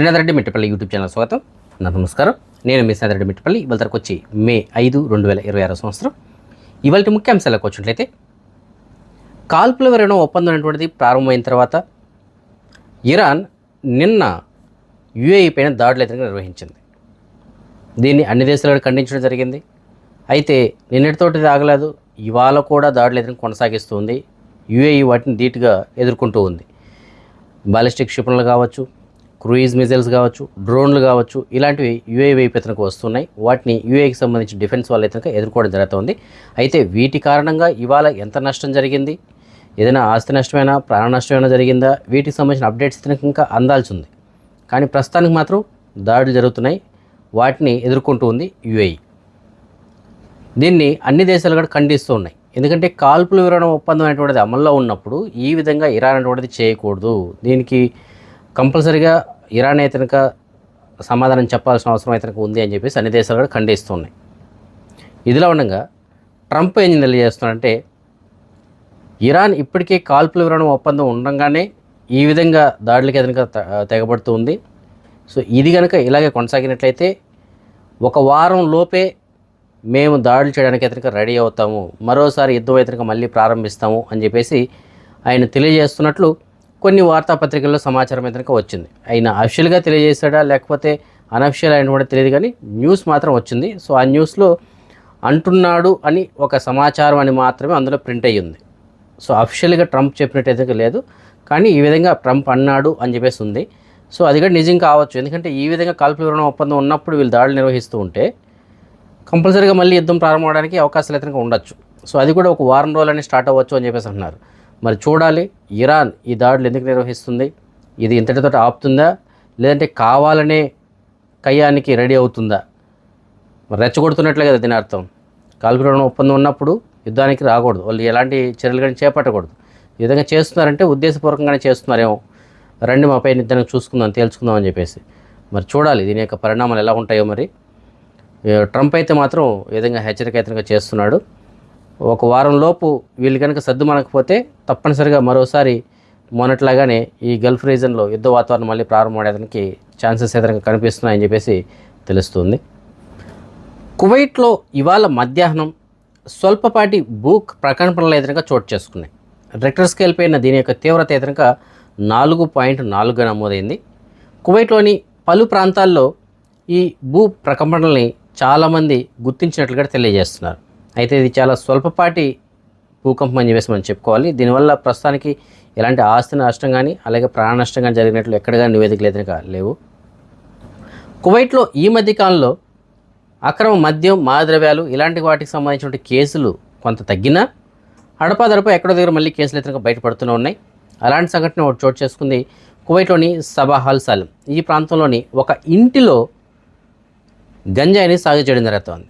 Srinath Reddy Mittapalli YouTube channel స్వాగతం. నమస్కారం. నేను మీ శ్రీనాథ్ రెడ్డి మిట్టపల్లి. ఇవాళ తరకు వచ్చి మే 5, 2026 సంవత్సరం. ఇవాళ ముఖ్యాంశాలకు వచ్చినట్లయితే, కాల్పుల విరమణ ఒప్పందం అనేటువంటిది ప్రారంభమైన తర్వాత ఇరాన్ నిన్న యుఏఈ పైన దాడులు అయితే నిర్వహించింది. దీన్ని అన్ని దేశాలు ఖండించడం జరిగింది. అయితే నిన్నటితోటి ఆగలేదు, ఇవాళ కూడా దాడులు అయితే కొనసాగిస్తుంది. యుఏఈ వాటిని ధీటుగా ఎదుర్కొంటూ ఉంది. బాలిస్టిక్ క్షిపణులు కావచ్చు, క్రూయిజ్ మిజైల్స్ కావచ్చు, డ్రోన్లు కావచ్చు, ఇలాంటివి యుఏఈ వైపు ఇతనికి వస్తున్నాయి. వాటిని యుఏఈకి సంబంధించి డిఫెన్స్ వాళ్ళు అయితే ఎదుర్కోవడం జరుగుతుంది. అయితే వీటి కారణంగా ఇవాళ ఎంత నష్టం జరిగింది, ఏదైనా ఆస్తి నష్టమైనా ప్రాణ నష్టమైనా జరిగిందా, వీటికి సంబంధించిన అప్డేట్స్ ఇతనికి ఇంకా అందాల్సి ఉంది. కానీ ప్రస్తుతానికి మాత్రం దాడులు జరుగుతున్నాయి. వాటిని ఎదుర్కొంటూ ఉంది యుఏఈ. దీన్ని అన్ని దేశాలు కూడా ఖండిస్తూ ఉన్నాయి. ఎందుకంటే కాల్పుల విరమణ ఒప్పందం అనేటువంటిది అమల్లో ఉన్నప్పుడు ఈ విధంగా ఇరాన్ అనేటువంటిది చేయకూడదు. దీనికి కంపల్సరీగా ఇరాన్ అయితే సమాధానం చెప్పాల్సిన అవసరం అయితే ఉంది అని చెప్పేసి అన్ని దేశాలు కూడా ఖండిస్తున్నాయి. ఇదిలా ఉండగా ట్రంప్ ఏం తెలియజేస్తున్నాడంటే, ఇరాన్ ఇప్పటికే కాల్పుల విరమణ ఒప్పందం ఉండగానే ఈ విధంగా దాడులకి కనుక తెగబడుతూ ఉంది. సో ఇది కనుక ఇలాగే కొనసాగినట్లయితే ఒక వారం లోపే మేము దాడులు చేయడానికి అయితే రెడీ అవుతాము, మరోసారి యుద్ధం అయితే మళ్ళీ ప్రారంభిస్తాము అని చెప్పేసి ఆయన తెలియజేస్తున్నట్లు కొన్ని వార్తాపత్రికల్లో సమాచారం అయితే వచ్చింది. ఆయన అఫిషియల్గా తెలియజేశాడా లేకపోతే అనఫిషియల్ అయిన కూడా తెలియదు, కానీ న్యూస్ మాత్రం వచ్చింది. సో ఆ న్యూస్లో అంటున్నాడు అని ఒక సమాచారం అని మాత్రమే అందులో ప్రింట్ అయ్యి ఉంది. సో అఫిషియల్గా ట్రంప్ చెప్పినట్టయితే లేదు, కానీ ఈ విధంగా ట్రంప్ అన్నాడు అని చెప్పేసి ఉంది. సో అది కూడా నిజం కావచ్చు. ఎందుకంటే ఈ విధంగా కాల్పుల విరమణ ఒప్పందం ఉన్నప్పుడు వీళ్ళు దాడులు నిర్వహిస్తూ ఉంటే కంపల్సరీగా మళ్ళీ యుద్ధం ప్రారంభమవడానికి అవకాశాలు అయితే ఉండొచ్చు. సో అది కూడా ఒక వారం రోజులని స్టార్ట్ అవ్వచ్చు అని చెప్పేసి అంటున్నారు. మరి చూడాలి, ఇరాన్ ఈ దాడులు ఎందుకు నిర్వహిస్తుంది, ఇది ఇంతటితో ఆపుతుందా లేదంటే కావాలనే కయ్యానికి రెడీ అవుతుందా? మరి రెచ్చగొడుతున్నట్లే కదా దీని అర్థం. కాల్పుల విరమణ ఒప్పందం ఉన్నప్పుడు యుద్ధానికి రాకూడదు, వాళ్ళు ఎలాంటి చర్యలు కానీ చేపట్టకూడదు. ఈ విధంగా చేస్తున్నారంటే ఉద్దేశపూర్వకంగానే చేస్తున్నారేమో, రండి మా పైన యుద్ధానికి చూసుకుందాం తేల్చుకుందాం అని చెప్పేసి. మరి చూడాలి దీని యొక్క పరిణామాలు ఎలా ఉంటాయో. మరి ట్రంప్ అయితే మాత్రం ఈ విధంగా హెచ్చరిక చేస్తున్నాడు. ఒక వారం లోపు వీళ్ళు కనుక సర్దు మనకపోతే తప్పనిసరిగా మరోసారి మొన్నట్లాగానే ఈ గల్ఫ్ రీజన్లో యుద్ధ వాతావరణం మళ్ళీ ప్రారంభమవడానికి ఛాన్సెస్ ఏదైనా కనిపిస్తున్నాయని చెప్పేసి తెలుస్తుంది. కువైట్లో ఇవాళ మధ్యాహ్నం స్వల్పపాటి భూ ప్రకంపనలు ఎదురుగా చోటు చేసుకున్నాయి. రెక్టర్ స్కేల్ పైన దీని యొక్క తీవ్రత ఎదురుగా 4.4గా నమోదైంది. కువైట్లోని పలు ప్రాంతాల్లో ఈ భూ ప్రకంపనల్ని చాలామంది గుర్తించినట్లుగా తెలియజేస్తున్నారు. అయితే ఇది చాలా స్వల్పపాటి భూకంపం అని చెప్పేసి మనం చెప్పుకోవాలి. దీనివల్ల ప్రస్తుతానికి ఎలాంటి ఆస్తి నష్టం కానీ అలాగే ప్రాణ నష్టం కానీ జరిగినట్లు ఎక్కడ కానీ నివేదికలు అయితే లేవు. కువైట్లో ఈ మధ్యకాలంలో అక్రమ మద్యం, మాదద్రవ్యాలు ఇలాంటి వాటికి సంబంధించిన కేసులు కొంత తగ్గినా అడపాదడపా ఎక్కడో దగ్గర మళ్ళీ కేసులు అయితే బయటపడుతూనే ఉన్నాయి. అలాంటి సంఘటన ఒకటి చోటు చేసుకుంది కువైట్లోని సబాహ్ అల్ సాలిం. ఈ ప్రాంతంలోని ఒక ఇంటిలో గంజాయిని సాగు చేయడం జరుగుతుంది.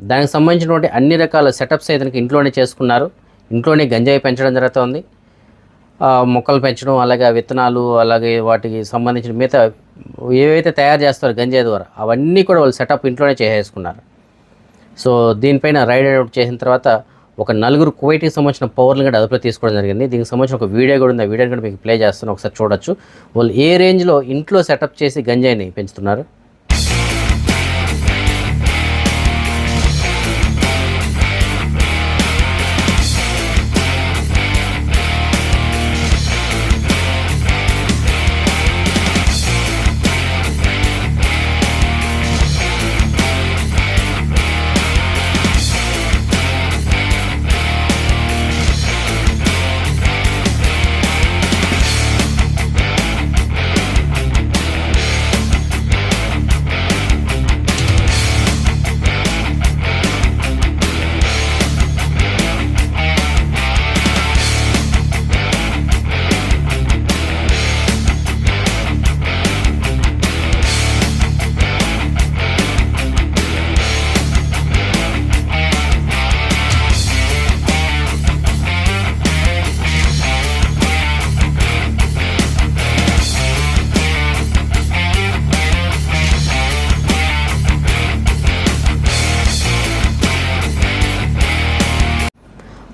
దానికి సంబంధించినటువంటి అన్ని రకాల సెటప్స్ అయితే ఇంట్లోనే చేసుకున్నారు. ఇంట్లోనే గంజాయి పెంచడం జరుగుతుంది. మొక్కలు పెంచడం, అలాగే విత్తనాలు, అలాగే వాటికి సంబంధించిన మిగతా ఏవైతే తయారు చేస్తారో గంజాయి ద్వారా అవన్నీ కూడా వాళ్ళు సెటప్ ఇంట్లోనే చేసేసుకున్నారు. సో దీనిపైన రైడ్ అవుట్ చేసిన తర్వాత ఒక 4 కువైట్కి సంబంధించిన పవర్లను కూడా అదుపులో తీసుకోవడం జరిగింది. దీనికి సంబంధించిన ఒక వీడియో కూడా ఉంది. ఆ వీడియోని కూడా మీకు ప్లే చేస్తాను, ఒకసారి చూడొచ్చు. వాళ్ళు ఏ రేంజ్లో ఇంట్లో సెటప్ చేసి గంజాయిని పెంచుతున్నారు.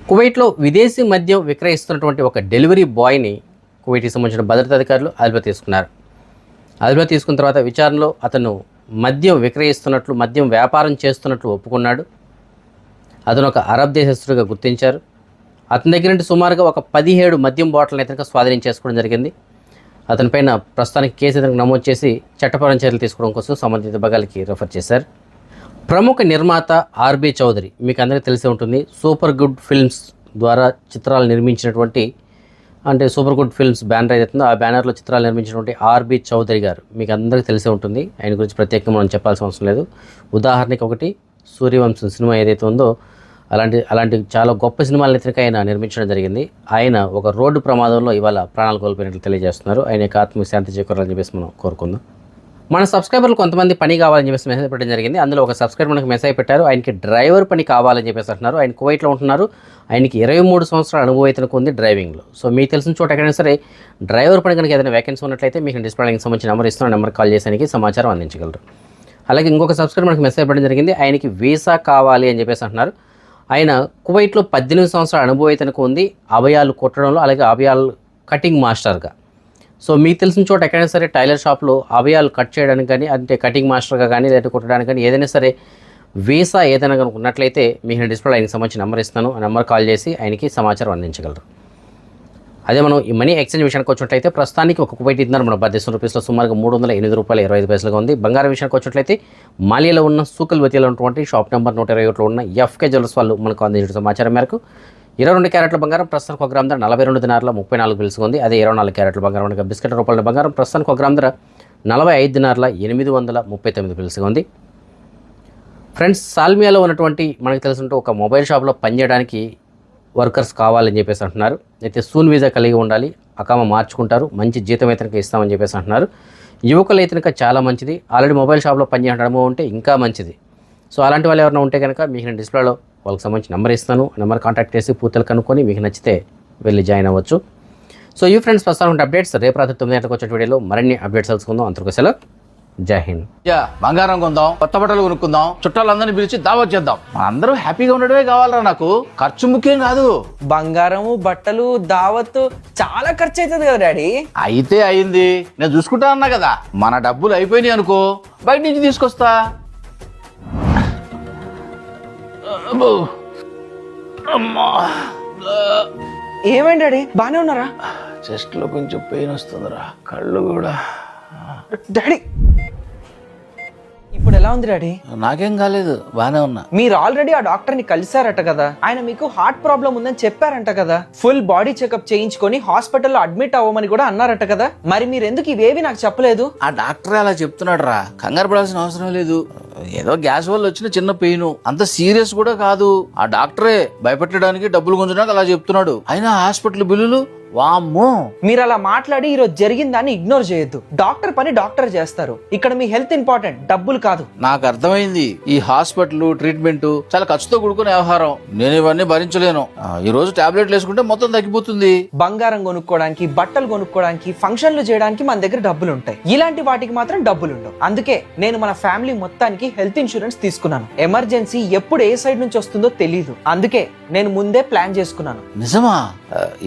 కువైట్లో విదేశీ మద్యం విక్రయిస్తున్నటువంటి ఒక డెలివరీ బాయ్ని కువైట్కి సంబంధించిన భద్రతా అధికారులు అదుపులో తీసుకున్నారు. అదుపులో తీసుకున్న తర్వాత విచారణలో అతను మద్యం విక్రయిస్తున్నట్లు, మద్యం వ్యాపారం చేస్తున్నట్లు ఒప్పుకున్నాడు. అతను ఒక అరబ్ దేశస్తుడిగా గుర్తించారు. అతని దగ్గర నుండి సుమారుగా ఒక 17 మద్యం బాటిల్ని ఇతనికి స్వాధీనం చేసుకోవడం జరిగింది. అతనిపైన ప్రస్తుతానికి కేసు ఇతనికి నమోదు చేసి చట్టపరమైన చర్యలు తీసుకోవడం కోసం సంబంధిత విభాగాలకి రెఫర్ చేశారు. ప్రముఖ నిర్మాత ఆర్బీ చౌదరి, మీకు అందరికీ తెలిసే ఉంటుంది, సూపర్ గుడ్ ఫిల్మ్స్ ద్వారా చిత్రాలు నిర్మించినటువంటి, అంటే సూపర్ గుడ్ ఫిల్మ్స్ బ్యానర్ ఏదైతుందో ఆ బ్యానర్లో చిత్రాలు నిర్మించినటువంటి ఆర్బీ చౌదరి గారు మీకు అందరికీ తెలిసే ఉంటుంది. ఆయన గురించి ప్రత్యేకంగా మనం చెప్పాల్సిన అవసరం లేదు. ఉదాహరణకి ఒకటి సూర్యవంశం సినిమా ఏదైతే ఉందో అలాంటి చాలా గొప్ప సినిమాలను ఇతనికి ఆయన నిర్మించడం జరిగింది. ఆయన ఒక రోడ్డు ప్రమాదంలో ఇవాళ ప్రాణాలు కోల్పోయినట్లు తెలియజేస్తున్నారు. ఆయన యొక్క ఆత్మీయ శాంతి చేకూరాలని చెప్పేసి మనం కోరుకుందాం. మన సబ్స్క్రైబర్లు కొంతమంది పని కావాలని చెప్పేసి మెసేజ్ పెట్టడం జరిగింది. అందులో ఒక సబ్స్క్రైబర్ మనకు మెసేజ్ పెట్టారు. ఆయనకి డ్రైవర్ పని కావాలని చెప్పేసి అంటున్నారు. ఆయన కువైట్లో ఉంటున్నారు. ఆయనకి 23 సంవత్సరాల అనుభవం అయితే ఉంది డ్రైవింగ్లో. సో మీకు తెలిసిన చోట ఎక్కడైనా సరే డ్రైవర్ పని కనుక ఏదైనా వేకెన్సీ ఉన్నట్లయితే మీకు డిస్ప్లేకి సంబంధించిన నెంబర్ ఇస్తున్న నెంబర్ కాల్ చేసానికి సమాచారం అందించగలరు. అలాగే ఇంకొక సబ్స్క్రైబర్ మనకు మెసేజ్ పెట్టడం జరిగింది. ఆయనకి వీసా కావాలి అని చెప్పేసి అంటున్నారు. ఆయన కువైట్లో 18 సంవత్సరాల అనుభవం అయితే ఉంది అభయాలు కుట్టడంలో, అలాగే అభయాలు కటింగ్ మాస్టర్గా. సో మీకు తెలిసిన చోట ఎక్కడైనా సరే టైలర్ షాప్లో అభయాలు కట్ చేయడానికి కానీ, అంటే కటింగ్ మాస్టర్గా కానీ, లేదా కుట్టడానికి కానీ ఏదైనా సరే వీసా ఏదైనా కనుక ఉన్నట్లయితే మీకు డిస్ప్లే ఆయనకి సంబంధించి నెంబర్ ఇస్తాను. ఆ నెంబర్ కాల్ చేసి ఆయనకి సమాచారం అందించగలరు. అదే మనం ఈ మనీ ఎక్స్చేంజ్ విషయానికి వచ్చినట్లయితే ప్రస్తుతానికి ఒక కువైట్ దినార్ మన భారతదేశం రూపీస్లో సుమారుగా $308.25 ఉంది. బంగారం విషయానికి వచ్చినట్లయితే మాలియాలో ఉన్న సూకల్వతిలో ఉన్నటువంటి షాప్ నెంబర్ 121లో ఉన్న ఎఫ్కే జ్యువెలర్స్ వాళ్ళు మనకు అందించిన సమాచారం మేరకు 22 క్యారెట్ల బంగారం ప్రస్తుతానికి 1 గ్రామ్ ధర 42 దినార్ల 34 పిలుసుగా ఉంది. అదే 24 క్యారెట్ల బంగారం అనగా బిస్కెట్ రూపాయల బంగారం ప్రస్తుతానికి 1 గ్రామ్ ధర 45 దినార్ల 839 పిలుసుగా ఉంది. ఫ్రెండ్స్, సాల్మియాలో ఉన్నటువంటి మనకు తెలిసినట్టు ఒక మొబైల్ షాప్లో పనిచేయడానికి వర్కర్స్ కావాలని చెప్పేసి అంటున్నారు. అయితే సూన్ వీసా కలిగి ఉండాలి, అకామా మార్చుకుంటారు, మంచి జీతం అయితే ఇస్తామని చెప్పేసి అంటున్నారు. యువకులు అయితే కనుక చాలా మంచిది, ఆల్రెడీ మొబైల్ షాప్లో పనిచేయడం అనుభవం ఉంటే ఇంకా మంచిది. సో అలాంటి వాళ్ళు ఎవరైనా ఉంటే కనుక మీకు నేను డిస్ప్లేలో వాళ్ళకి సంబంధించి నెంబర్ ఇస్తాను. నెంబర్ కాంటాక్ట్ చేసి పూర్తిగా కనుక్కొని మీకు నచ్చితే వెళ్ళి జాయిన్ అవ్వచ్చు. సో ఈ ఫ్రెండ్స్ ప్రస్తుతం అప్డేట్స్ రేపు రాత్రి 9 గంటలకు వచ్చే వీడియోలో మరిన్ని అప్డేట్స్ తెలుసుకుందాం. అంతకు సెలవు, జై హింద్. బంగారం కొందాం, కొత్త బట్టలు కొనుక్కుందాం, చుట్టాలందరినీ పిలిచి దావత్ చేద్దాం. అందరూ హ్యాపీగా ఉండడమే కావాలరా, నాకు ఖర్చు ముఖ్యం కాదు. బంగారము, బట్టలు, దావత్ చాలా ఖర్చు అవుతుంది కదా డాడీ. అయితే అయింది, నేను చూసుకుంటా అన్నా కదా. మన డబ్బులు అయిపోయినాయి అనుకో, బయట నుంచి తీసుకొస్తా. ఏమైంది డాడీ, బానే ఉన్నారా? చెస్ట్ లో కొంచెం పెయిన్ వస్తుందిరా, కళ్ళు కూడా. డాడీ ఇప్పుడు ఎలా ఉంది డాడీ? నాకేం కాలేదు, బానే ఉన్నా. మీరు ఆల్రెడీ ఆ డాక్టర్ ని కలిసారట కదా, ఆయన మీకు హార్ట్ ప్రాబ్లం ఉందని చెప్పారంట కదా, ఫుల్ బాడీ చెకప్ చేయించుకొని హాస్పిటల్లో అడ్మిట్ అవ్వమని కూడా అన్నారట కదా. మరి మీరు ఎందుకు ఇవేవి నాకు చెప్పలేదు? ఆ డాక్టర్ అలా చెప్తున్నాడు రా, కంగారు పడాల్సిన అవసరం లేదు. ఏదో గ్యాస్ వల్ల వచ్చిన చిన్న పెయిన్, అంత సీరియస్ కూడా కాదు. ఆ డాక్టరే భయపెట్టడానికి, డబ్బులు గుంజడానికి అలా చెప్తున్నాడు. అయినా హాస్పిటల్ బిల్లులు వామ్మో. మీరు అలా మాట్లాడి ఈరోజు జరిగిందాన్ని ఇగ్నోర్ చేయొద్దు. డాక్టర్ పని డాక్టర్ చేస్తారు. ఇక్కడ మీ హెల్త్ ఇంపార్టెంట్, డబ్బులు కాదు. నాకు అర్థమైంది, ఈ హాస్పిటల్ ట్రీట్మెంట్ చాలా ఖర్చుతో కూడుకునే వ్యవహారం. నేను ఇవన్నీ భరించలేను. ఈ రోజు టాబ్లెట్లు వేసుకుంటే మొత్తం తగ్గిపోతుంది. బంగారం కొనుక్కోవడానికి, బట్టలు కొనుక్కోవడానికి, ఫంక్షన్లు చేయడానికి మన దగ్గర డబ్బులు ఉంటాయి. ఇలాంటి వాటికి మాత్రం డబ్బులు ఉండవు. అందుకే నేను మన ఫ్యామిలీ మొత్తానికి హెల్త్ ఇన్సూరెన్స్ తీసుకున్నాను. ఎమర్జెన్సీ ఎప్పుడు ఏ సైడ్ నుంచి వస్తుందో తెలీదు. అందుకే నేను ముందే ప్లాన్ చేసుకున్నాను. నిజమా?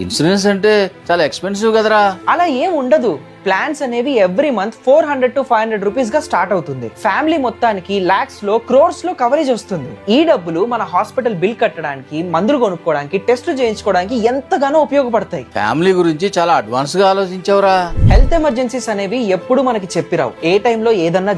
ఇన్సూరెన్స్ అంటే చాలా ఎక్స్పెన్సివ్ కదరా. అలా ఏం ఉండదు. ప్లాన్స్ అనేవి ఎవ్రీ మంత్ 400 to 500 రూపీస్ గా స్టార్ట్ అవుతుంది. ఫ్యామిలీ మొత్తానికి లాక్స్ లో, క్రోర్స్ లో కవరేజ్ వస్తుంది. ఈ డబ్బులు మన హాస్పిటల్ బిల్ కట్టడానికి, మందులు కొనుక్కోవడానికి, టెస్టులు చేయించుకోవడానికి ఎంతగానో ఉపయోగపడతాయి. ఫ్యామిలీ గురించి చాలా అడ్వాన్స్ గా ఆలోచించావురా. హెల్త్ ఎమర్జెన్సీస్ అనేవి ఎప్పుడు మనకి చెప్పిరావు. ఏ టైంలో ఏదన్నా